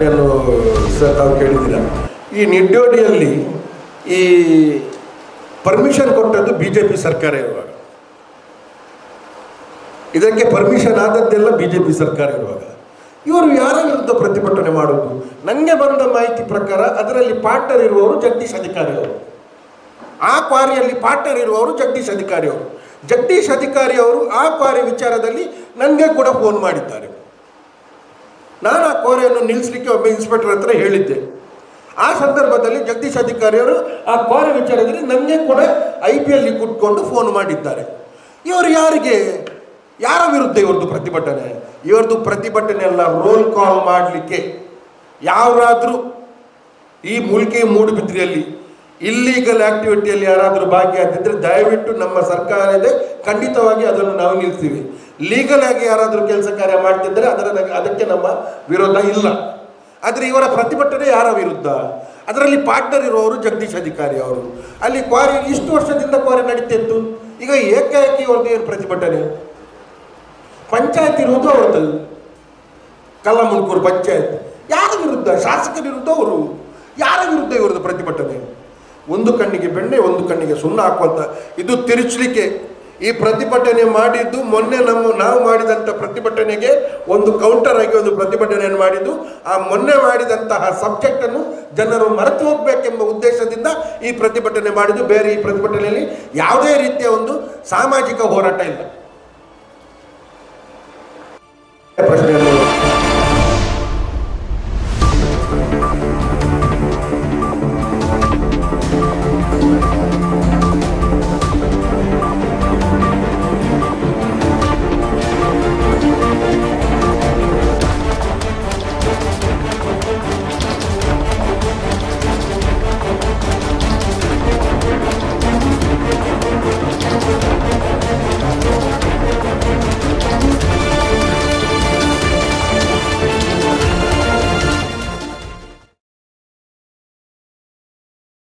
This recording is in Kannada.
ಸರ್ ತಾವು ಕೇಳಿದ್ದೀರ, ಈ ನಿಡ್ಡೋಡಿಯಲ್ಲಿ ಈ ಪರ್ಮಿಷನ್ ಕೊಟ್ಟದ್ದು BJP ಸರ್ಕಾರ ಇರುವಾಗ, ಇದಕ್ಕೆ ಪರ್ಮಿಷನ್ ಆದದ್ದೆಲ್ಲ BJP ಸರ್ಕಾರ ಇರುವಾಗ ಇವರು ಯಾರ ವಿರುದ್ಧ ಪ್ರತಿಭಟನೆ ಮಾಡೋದು? ನನಗೆ ಬಂದ ಮಾಹಿತಿ ಪ್ರಕಾರ ಅದರಲ್ಲಿ ಪಾರ್ಟ್ನರ್ ಇರುವವರು ಜಗದೀಶ್ ಅಧಿಕಾರಿ ಅವರು, ಆ ಕ್ವಾರಿಯಲ್ಲಿ ಪಾರ್ಟ್ನರ್ ಇರುವವರು ಜಗದೀಶ್ ಅಧಿಕಾರಿ ಅವರು. ಜಗದೀಶ್ ಅಧಿಕಾರಿ ಅವರು ಆ ಕ್ವಾರಿ ವಿಚಾರದಲ್ಲಿ ನನಗೆ ಕೂಡ ಫೋನ್ ಮಾಡಿದ್ದಾರೆ. ನಾನು ಆ ಕ್ವಾರಿಯನ್ನು ನಿಲ್ಲಿಸಲಿಕ್ಕೆ ಒಬ್ಬ ಇನ್ಸ್ಪೆಕ್ಟರ್ ಹತ್ರ ಹೇಳಿದ್ದೆ. ಆ ಸಂದರ್ಭದಲ್ಲಿ ಜಗದೀಶ್ ಅಧಿಕಾರಿಯವರು ಆ ಕ್ವಾರಿ ವಿಚಾರದಲ್ಲಿ ನನಗೆ ಕೂಡ IPL ಕೂತ್ಕೊಂಡು ಫೋನ್ ಮಾಡಿದ್ದಾರೆ. ಇವರು ಯಾರ ವಿರುದ್ಧ ಇವ್ರದ್ದು ಪ್ರತಿಭಟನೆ? ಇವ್ರದ್ದು ಪ್ರತಿಭಟನೆ ಅಲ್ಲ, ರೋಲ್ ಕಾಲ್ ಮಾಡಲಿಕ್ಕೆ ಯಾರಾದರೂ ಈ ಮುಲ್ಕಿ ಮೂಡುಬಿದ್ರಿಯಲ್ಲಿ ಇಲ್ಲೀಗಲ್ ಆಕ್ಟಿವಿಟಿಯಲ್ಲಿ ಯಾರಾದರೂ ಭಾಗಿಯಾಗಿದ್ದರೆ ದಯವಿಟ್ಟು ನಮ್ಮ ಸರ್ಕಾರ ಇದೆ, ಖಂಡಿತವಾಗಿ ಅದನ್ನು ನಾವು ನಿಲ್ಲಿಸ್ತೀವಿ. ಲೀಗಲ್ ಆಗಿ ಯಾರಾದರೂ ಕೆಲಸ ಕಾರ್ಯ ಮಾಡ್ತಿದ್ದರೆ ಅದಕ್ಕೆ ನಮ್ಮ ವಿರೋಧ ಇಲ್ಲ. ಆದರೆ ಇವರ ಪ್ರತಿಭಟನೆ ಯಾರ ವಿರುದ್ಧ? ಅದರಲ್ಲಿ ಪಾರ್ಟ್ನರ್ ಇರುವವರು ಜಗದೀಶ್ ಅಧಿಕಾರಿ ಅವರು. ಅಲ್ಲಿ ಕ್ವಾರಿ ಇಷ್ಟು ವರ್ಷದಿಂದ ಕ್ವಾರಿ ನಡೀತಿತ್ತು, ಈಗ ಏಕಾಏಕಿ ಅವ್ರದ್ದು ಏನು ಪ್ರತಿಭಟನೆ? ಪಂಚಾಯತ್ ಇರುವುದು ಅವ್ರದ್ದು, ಕಲ್ಲಮುಲ್ಕೂರು ಪಂಚಾಯತ್. ಯಾರ ವಿರುದ್ಧ? ಶಾಸಕರ ವಿರುದ್ಧ ಅವರು. ಯಾರ ವಿರುದ್ಧ ಇವ್ರದ್ದು ಪ್ರತಿಭಟನೆ? ಒಂದು ಕಣ್ಣಿಗೆ ಬೆಣ್ಣೆ ಒಂದು ಕಣ್ಣಿಗೆ ಸುಣ್ಣ ಹಾಕುವಂಥ ಇದು ತಿರುಚಲಿಕ್ಕೆ ಈ ಪ್ರತಿಭಟನೆ ಮಾಡಿದ್ದು. ಮೊನ್ನೆ ನಾವು ಮಾಡಿದಂಥ ಪ್ರತಿಭಟನೆಗೆ ಒಂದು ಕೌಂಟರ್ ಆಗಿ ಒಂದು ಪ್ರತಿಭಟನೆಯನ್ನು ಮಾಡಿದ್ದು. ಆ ಮೊನ್ನೆ ಮಾಡಿದಂತಹ ಸಬ್ಜೆಕ್ಟನ್ನು ಜನರು ಮರೆತು ಹೋಗಬೇಕೆಂಬ ಉದ್ದೇಶದಿಂದ ಈ ಪ್ರತಿಭಟನೆ ಮಾಡಿದ್ದು. ಬೇರೆ ಈ ಪ್ರತಿಭಟನೆಯಲ್ಲಿ ಯಾವುದೇ ರೀತಿಯ ಒಂದು ಸಾಮಾಜಿಕ ಹೋರಾಟ ಇಲ್ಲ. ಪ್ರಶ್ನೆ